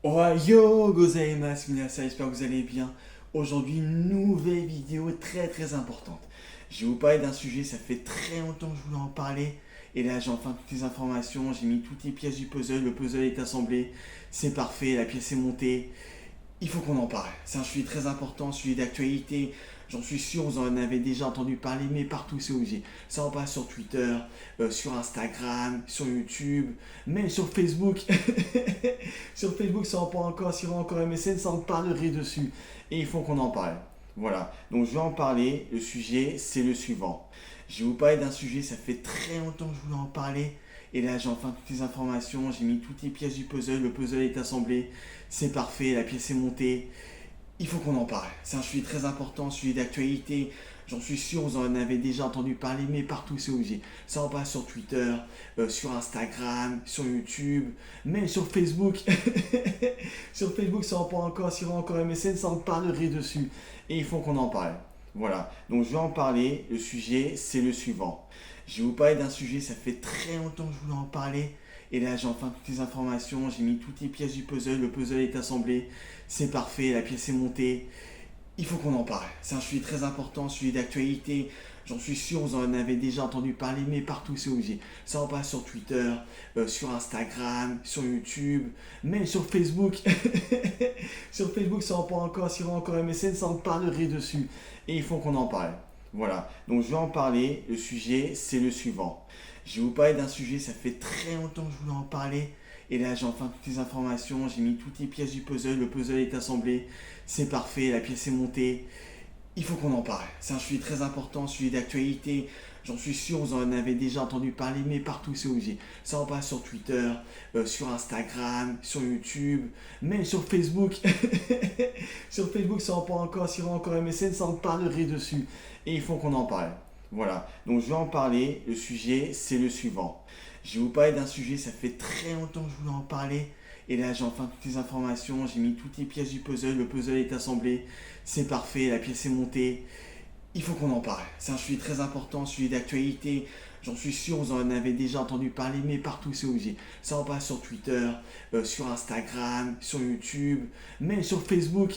Ohayo gozaimasu minasan, j'espère que vous allez bien. Aujourd'hui, une nouvelle vidéo très très importante. Je vais vous parler d'un sujet, ça fait très longtemps que je voulais en parler. Et là, j'ai enfin toutes les informations, j'ai mis toutes les pièces du puzzle, le puzzle est assemblé, c'est parfait, la pièce est montée. Il faut qu'on en parle. C'est un sujet très important, un sujet d'actualité. J'en suis sûr, vous en avez déjà entendu parler, mais partout c'est obligé. Ça en passe sur Twitter, sur Instagram, sur YouTube, même sur Facebook. Sur Facebook, ça en parle encore, sur encore MSN, ça en parlerait dessus. Et il faut qu'on en parle. Voilà. Donc je vais en parler. Le sujet, c'est le suivant. Je vais vous parler d'un sujet, ça fait très longtemps que je voulais en parler. Et là, j'ai enfin toutes les informations, j'ai mis toutes les pièces du puzzle, le puzzle est assemblé, c'est parfait, la pièce est montée. Il faut qu'on en parle. C'est un sujet très important, un sujet d'actualité. J'en suis sûr, vous en avez déjà entendu parler, mais partout c'est obligé. Ça en passe sur Twitter, sur Instagram, sur YouTube, même sur Facebook. Sur Facebook, ça en parle encore, sur encore MSN, ça en parlerait dessus. Et il faut qu'on en parle. Voilà. Donc je vais en parler. Le sujet, c'est le suivant. Je vais vous parler d'un sujet, ça fait très longtemps que je voulais en parler. Et là, j'ai enfin toutes les informations, j'ai mis toutes les pièces du puzzle, le puzzle est assemblé, c'est parfait, la pièce est montée. Il faut qu'on en parle. C'est un sujet très important, un sujet d'actualité. J'en suis sûr, vous en avez déjà entendu parler, mais partout c'est obligé. Ça en passe sur Twitter, sur Instagram, sur YouTube, même sur Facebook. Sur Facebook, ça en parle encore, sur encore MSN, ça en parlerait dessus. Et il faut qu'on en parle. Voilà. Donc je vais en parler. Le sujet, c'est le suivant. Je vais vous parler d'un sujet, ça fait très longtemps que je voulais en parler. Et là, j'ai enfin toutes les informations, j'ai mis toutes les pièces du puzzle, le puzzle est assemblé, c'est parfait, la pièce est montée. Il faut qu'on en parle. C'est un sujet très important, un sujet d'actualité. J'en suis sûr, vous en avez déjà entendu parler, mais partout c'est obligé. Ça en passe sur Twitter, sur Instagram, sur YouTube, même sur Facebook. Sur Facebook, ça en parle encore, sur encore MSN, ça en parlerait dessus. Et il faut qu'on en parle. Voilà. Donc je vais en parler. Le sujet, c'est le suivant. Je vais vous parler d'un sujet, ça fait très longtemps que je voulais en parler. Et là, j'ai enfin toutes les informations, j'ai mis toutes les pièces du puzzle, le puzzle est assemblé, c'est parfait, la pièce est montée. Il faut qu'on en parle. C'est un sujet très important, un sujet d'actualité. J'en suis sûr, vous en avez déjà entendu parler, mais partout c'est obligé. Ça en passe sur Twitter, sur Instagram, sur YouTube, même sur Facebook.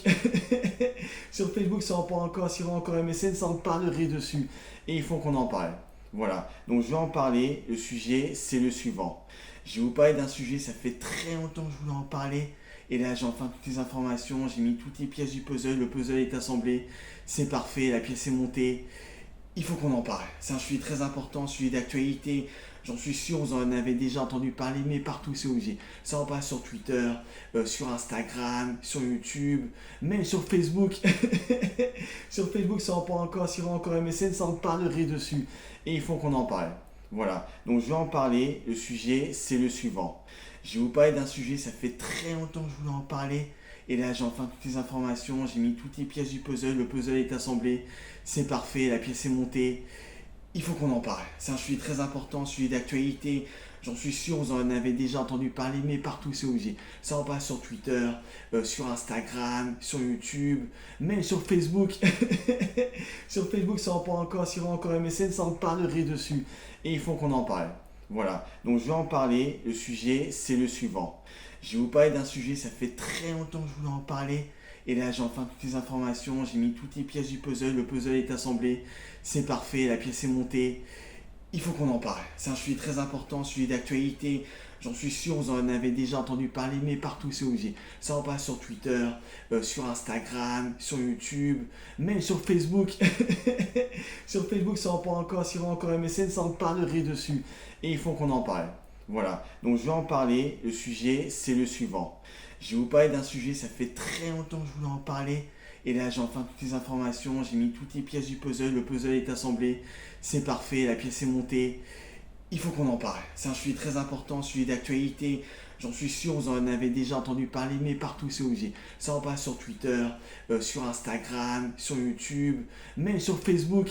Sur Facebook, ça en parle encore, sur encore MSN, ça en parlerait dessus. Et il faut qu'on en parle. Voilà. Donc je vais en parler. Le sujet, c'est le suivant. Je vais vous parler d'un sujet, ça fait très longtemps que je voulais en parler. Et là, j'ai enfin toutes les informations, j'ai mis toutes les pièces du puzzle, le puzzle est assemblé, c'est parfait, la pièce est montée. Il faut qu'on en parle. C'est un sujet très important, un sujet d'actualité. J'en suis sûr, vous en avez déjà entendu parler, mais partout c'est obligé. Ça en passe sur Twitter, sur Instagram, sur YouTube, même sur Facebook. Sur Facebook, ça en parle encore, sur encore MSN, ça en parlerait dessus. Et il faut qu'on en parle. Voilà. Donc je vais en parler. Le sujet, c'est le suivant. Je vais vous parler d'un sujet, ça fait très longtemps que je voulais en parler. Et là, j'ai enfin toutes les informations, j'ai mis toutes les pièces du puzzle, le puzzle est assemblé, c'est parfait, la pièce est montée. Il faut qu'on en parle. C'est un sujet très important, un sujet d'actualité. J'en suis sûr, vous en avez déjà entendu parler, mais partout c'est obligé. Ça en passe sur Twitter, sur Instagram, sur YouTube, même sur Facebook. Sur Facebook, ça en parle encore, sur encore MSN, ça en parlerait dessus. Et il faut qu'on en parle. Voilà. Donc je vais en parler. Le sujet, c'est le suivant. Je vais vous parler d'un sujet, ça fait très longtemps que je voulais en parler. Et là, j'ai enfin toutes les informations, j'ai mis toutes les pièces du puzzle, le puzzle est assemblé, c'est parfait, la pièce est montée. Il faut qu'on en parle. C'est un sujet très important, un sujet d'actualité. J'en suis sûr, vous en avez déjà entendu parler, mais partout c'est obligé. Ça en passe sur Twitter, sur Instagram, sur YouTube, même sur Facebook. Sur Facebook, ça en parle encore, sur encore MSN, ça en parlerait dessus. Et il faut qu'on en parle. Voilà. Donc je vais en parler. Le sujet, c'est le suivant. Je vais vous parler d'un sujet, ça fait très longtemps que je voulais en parler. Et là, j'ai enfin toutes les informations, j'ai mis toutes les pièces du puzzle, le puzzle est assemblé, c'est parfait, la pièce est montée. Il faut qu'on en parle. C'est un sujet très important, un sujet d'actualité. J'en suis sûr, vous en avez déjà entendu parler, mais partout c'est obligé. Ça en passe sur Twitter, sur Instagram, sur YouTube, même sur Facebook.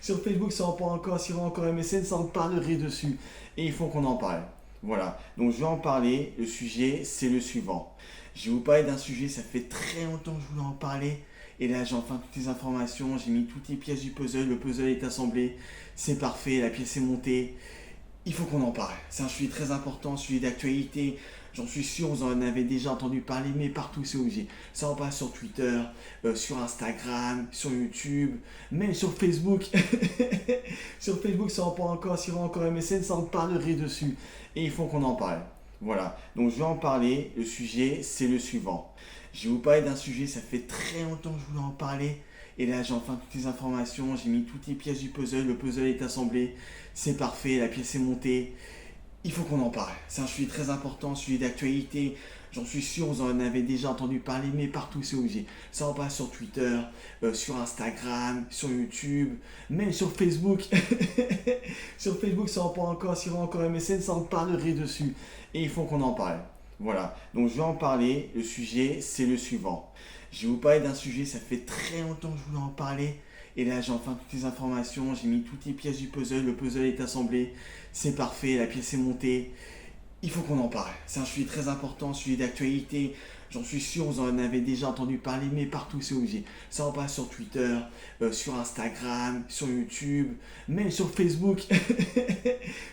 Sur Facebook, ça en parle encore, sur encore MSN, ça en parlerait dessus. Et il faut qu'on en parle. Voilà. Donc je vais en parler. Le sujet, c'est le suivant. Je vais vous parler d'un sujet, ça fait très longtemps que je voulais en parler. Et là, j'ai enfin toutes les informations, j'ai mis toutes les pièces du puzzle, le puzzle est assemblé, c'est parfait, la pièce est montée. Il faut qu'on en parle. C'est un sujet très important, un sujet d'actualité. J'en suis sûr, vous en avez déjà entendu parler, mais partout c'est obligé. Ça en passe sur Twitter, sur Instagram, sur YouTube, même sur Facebook. Sur Facebook, ça en parle encore, sur encore MSN, ça en parlerait dessus. Et il faut qu'on en parle. Voilà, donc je vais en parler. Le sujet, c'est le suivant. Je vais vous parler d'un sujet, ça fait très longtemps que je voulais en parler. Et là, j'ai enfin toutes les informations, j'ai mis toutes les pièces du puzzle, le puzzle est assemblé, c'est parfait, la pièce est montée. Il faut qu'on en parle. C'est un sujet très important, un sujet d'actualité. J'en suis sûr, vous en avez déjà entendu parler, mais partout c'est obligé. Ça en passe sur Twitter, sur Instagram, sur YouTube, même sur Facebook. Sur Facebook, ça en parle encore, sur encore MSN, ça en parlerait dessus. Et il faut qu'on en parle. Voilà, donc je vais en parler. Le sujet, c'est le suivant. Je vais vous parler d'un sujet, ça fait très longtemps que je voulais en parler. Et là, j'ai enfin toutes les informations, j'ai mis toutes les pièces du puzzle, le puzzle est assemblé, c'est parfait, la pièce est montée. Il faut qu'on en parle. C'est un sujet très important, un sujet d'actualité. J'en suis sûr, vous en avez déjà entendu parler, mais partout c'est obligé. Ça en passe sur Twitter, sur Instagram, sur YouTube, même sur Facebook.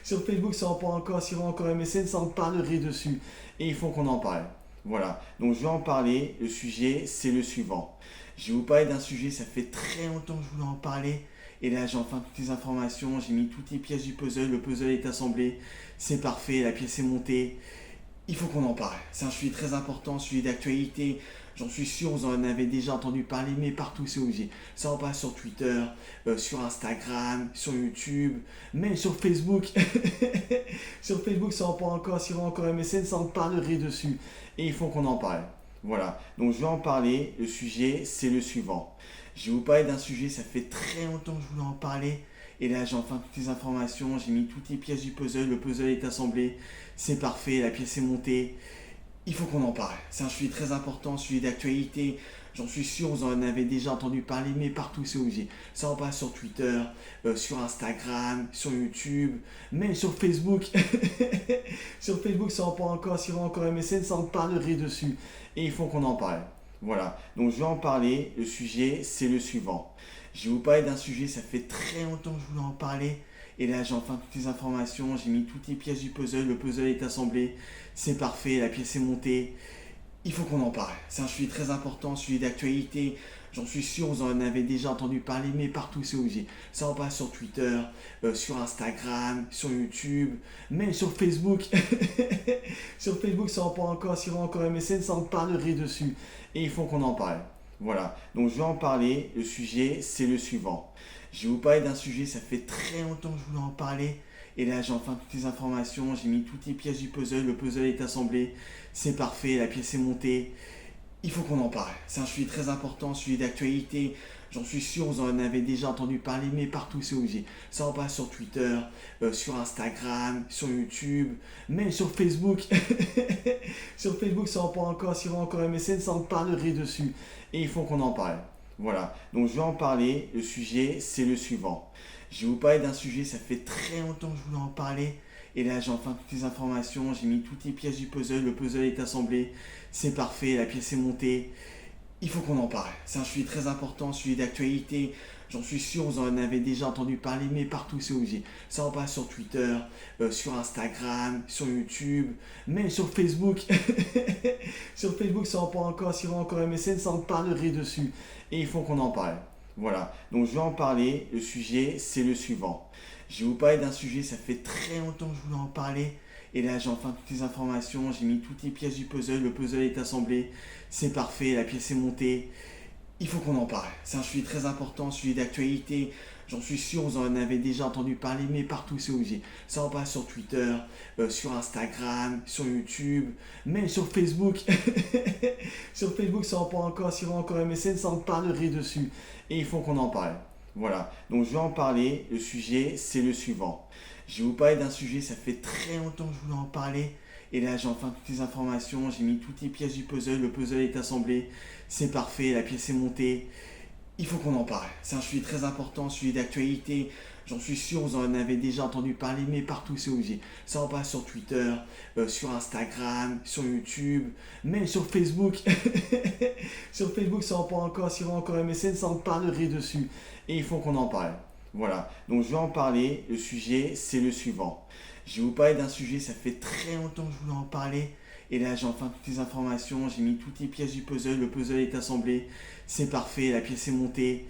Sur Facebook, ça en parle encore, sur encore MSN, ça en parlerait dessus. Et il faut qu'on en parle. Voilà, donc je vais en parler. Le sujet, c'est le suivant. Je vais vous parler d'un sujet, ça fait très longtemps que je voulais en parler. Et là, j'ai enfin toutes les informations, j'ai mis toutes les pièces du puzzle, le puzzle est assemblé, c'est parfait, la pièce est montée. Il faut qu'on en parle. C'est un sujet très important, un sujet d'actualité. J'en suis sûr, vous en avez déjà entendu parler, mais partout c'est obligé. Ça en passe sur Twitter, sur Instagram, sur YouTube, même sur Facebook. Sur Facebook, ça en parle encore, sur encore MSN, ça en parlerait dessus. Et il faut qu'on en parle. Voilà, donc je vais en parler. Le sujet, c'est le suivant. Je vais vous parler d'un sujet, ça fait très longtemps que je voulais en parler. Et là, j'ai enfin toutes les informations, j'ai mis toutes les pièces du puzzle, le puzzle est assemblé, c'est parfait, la pièce est montée. Il faut qu'on en parle. C'est un sujet très important, un sujet d'actualité. J'en suis sûr, vous en avez déjà entendu parler, mais partout c'est obligé. Ça en passe sur Twitter, sur Instagram, sur YouTube, même sur Facebook. Sur Facebook, ça en parle encore, sur encore MSN, ça en parlerait dessus. Et il faut qu'on en parle. Voilà, donc je vais en parler. Le sujet, c'est le suivant. Je vais vous parler d'un sujet, ça fait très longtemps que je voulais en parler. Et là, j'ai enfin toutes les informations, j'ai mis toutes les pièces du puzzle, le puzzle est assemblé, c'est parfait, la pièce est montée. Il faut qu'on en parle. C'est un sujet très important, un sujet d'actualité. J'en suis sûr, vous en avez déjà entendu parler, mais partout c'est obligé. Ça en passe sur Twitter, sur Instagram, sur YouTube, même sur Facebook. Sur Facebook, ça en parle encore, sur encore MSN, ça en parlerait dessus. Et il faut qu'on en parle. Voilà, donc je vais en parler. Le sujet, c'est le suivant. Je vais vous parler d'un sujet, ça fait très longtemps que je voulais en parler. Et là, j'ai enfin toutes les informations, j'ai mis toutes les pièces du puzzle, le puzzle est assemblé, c'est parfait, la pièce est montée. Il faut qu'on en parle. C'est un sujet très important, un sujet d'actualité. J'en suis sûr, vous en avez déjà entendu parler, mais partout c'est obligé. Ça en passe sur Twitter, sur Instagram, sur YouTube, même sur Facebook. Sur Facebook, ça en parle encore, sur encore MSN, ça en parlerait dessus. Et il faut qu'on en parle. Voilà, donc je vais en parler. Le sujet, c'est le suivant. Je vais vous parler d'un sujet, ça fait très longtemps que je voulais en parler. Et là, j'ai enfin toutes les informations, j'ai mis toutes les pièces du puzzle, le puzzle est assemblé, c'est parfait, la pièce est montée. Il faut qu'on en parle. C'est un sujet très important, un sujet d'actualité. J'en suis sûr, vous en avez déjà entendu parler, mais partout c'est obligé. Ça en passe sur Twitter, sur Instagram, sur YouTube, même sur Facebook. Sur Facebook, ça en parle encore, sur encore MSN, ça en parlerait dessus. Et il faut qu'on en parle. Voilà, donc je vais en parler. Le sujet, c'est le suivant. Je vais vous parler d'un sujet, ça fait très longtemps que je voulais en parler. Et là, j'ai enfin toutes les informations, j'ai mis toutes les pièces du puzzle, le puzzle est assemblé, c'est parfait, la pièce est montée. Il faut qu'on en parle. C'est un sujet très important, un sujet d'actualité. J'en suis sûr, vous en avez déjà entendu parler, mais partout c'est obligé. Ça en passe sur Twitter, sur Instagram, sur YouTube, même sur Facebook. Sur Facebook, ça en parle encore, sur encore MSN, ça en parlerait dessus. Et il faut qu'on en parle. Voilà, donc je vais en parler. Le sujet, c'est le suivant. Je vais vous parler d'un sujet, ça fait très longtemps que je voulais en parler. Et là, j'ai enfin toutes les informations, j'ai mis toutes les pièces du puzzle, le puzzle est assemblé, c'est parfait, la pièce est montée. Il faut qu'on en parle. C'est un sujet très important, un sujet d'actualité. J'en suis sûr, vous en avez déjà entendu parler, mais partout c'est obligé. Ça en passe sur Twitter, sur Instagram, sur YouTube, même sur Facebook. Sur Facebook, ça en parle encore, sur encore MSN, ça en parlerait dessus. Et il faut qu'on en parle. Voilà, donc je vais en parler. Le sujet, c'est le suivant. Je vais vous parler d'un sujet, ça fait très longtemps que je voulais en parler. Et là, j'ai enfin toutes les informations, j'ai mis toutes les pièces du puzzle, le puzzle est assemblé, c'est parfait, la pièce est montée.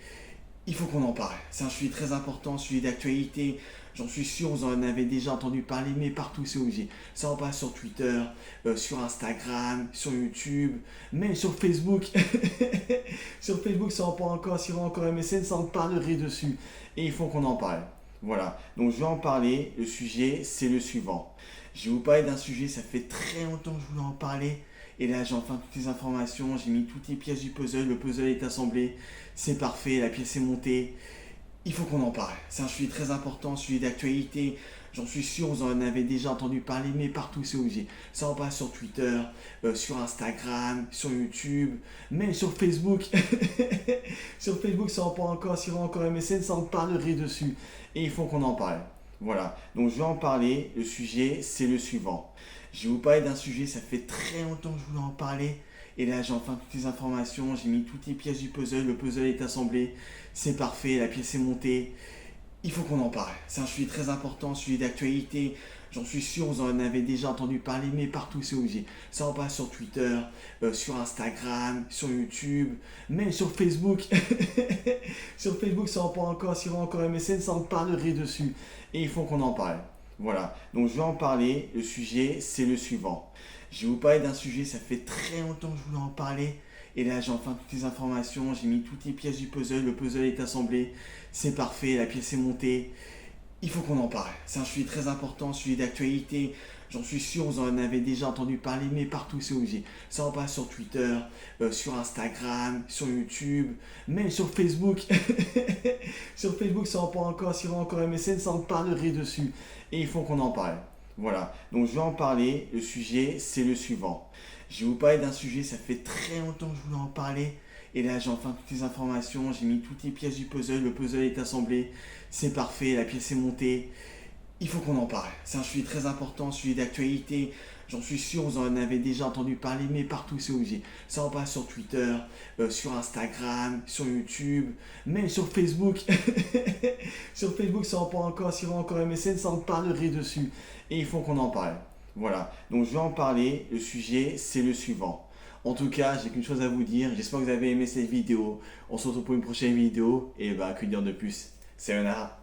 Il faut qu'on en parle. C'est un sujet très important, un sujet d'actualité. J'en suis sûr, vous en avez déjà entendu parler, mais partout c'est obligé. Ça en passe sur Twitter, sur Instagram, sur YouTube, même sur Facebook. Sur Facebook, ça en parle encore, sur encore MSN, ça en parlerait dessus. Et il faut qu'on en parle. Voilà, donc je vais en parler. Le sujet, c'est le suivant. Je vais vous parler d'un sujet, ça fait très longtemps que je voulais en parler. Et là, j'ai enfin toutes les informations, j'ai mis toutes les pièces du puzzle, le puzzle est assemblé, c'est parfait, la pièce est montée. Il faut qu'on en parle. C'est un sujet très important, un sujet d'actualité. J'en suis sûr, vous en avez déjà entendu parler, mais partout c'est obligé. Ça en passe sur Twitter, sur Instagram, sur YouTube, même sur Facebook. Sur Facebook, ça en parle encore, sur encore MSN, ça en parlerait dessus. Et il faut qu'on en parle. Voilà, donc je vais en parler. Le sujet, c'est le suivant. Je vais vous parler d'un sujet, ça fait très longtemps que je voulais en parler. Et là, j'ai enfin toutes les informations, j'ai mis toutes les pièces du puzzle, le puzzle est assemblé, c'est parfait, la pièce est montée. Il faut qu'on en parle. C'est un sujet très important, un sujet d'actualité. J'en suis sûr, vous en avez déjà entendu parler, mais partout c'est obligé. Ça en passe sur Twitter, sur Instagram, sur YouTube, même sur Facebook. Sur Facebook, ça en parle encore, sur encore MSN, ça en parlerait dessus. Et il faut qu'on en parle. Voilà, donc je vais en parler. Le sujet, c'est le suivant. Je vais vous parler d'un sujet, ça fait très longtemps que je voulais en parler. Et là, j'ai enfin toutes les informations, j'ai mis toutes les pièces du puzzle, le puzzle est assemblé, c'est parfait, la pièce est montée. Il faut qu'on en parle. C'est un sujet très important, un sujet d'actualité. J'en suis sûr, vous en avez déjà entendu parler, mais partout c'est obligé. Ça en passe sur Twitter, sur Instagram, sur YouTube, même sur Facebook. Sur Facebook, ça en parle encore, sur encore MSN, ça en parlerait dessus. Et il faut qu'on en parle. Voilà, donc je vais en parler. Le sujet, c'est le suivant. Je vais vous parler d'un sujet, ça fait très longtemps que je voulais en parler. Et là, j'ai enfin toutes les informations, j'ai mis toutes les pièces du puzzle, le puzzle est assemblé, c'est parfait, la pièce est montée. Il faut qu'on en parle. C'est un sujet très important, un sujet d'actualité. J'en suis sûr, vous en avez déjà entendu parler, mais partout c'est obligé. Ça en passe sur Twitter, sur Instagram, sur YouTube, même sur Facebook. Sur Facebook, ça en parle encore, sur encore MSN, ça en parlerait dessus. Et il faut qu'on en parle. Voilà, donc je vais en parler. Le sujet, c'est le suivant. En tout cas, j'ai qu'une chose à vous dire. J'espère que vous avez aimé cette vidéo. On se retrouve pour une prochaine vidéo. Et bah, que dire de plus. Sayonara.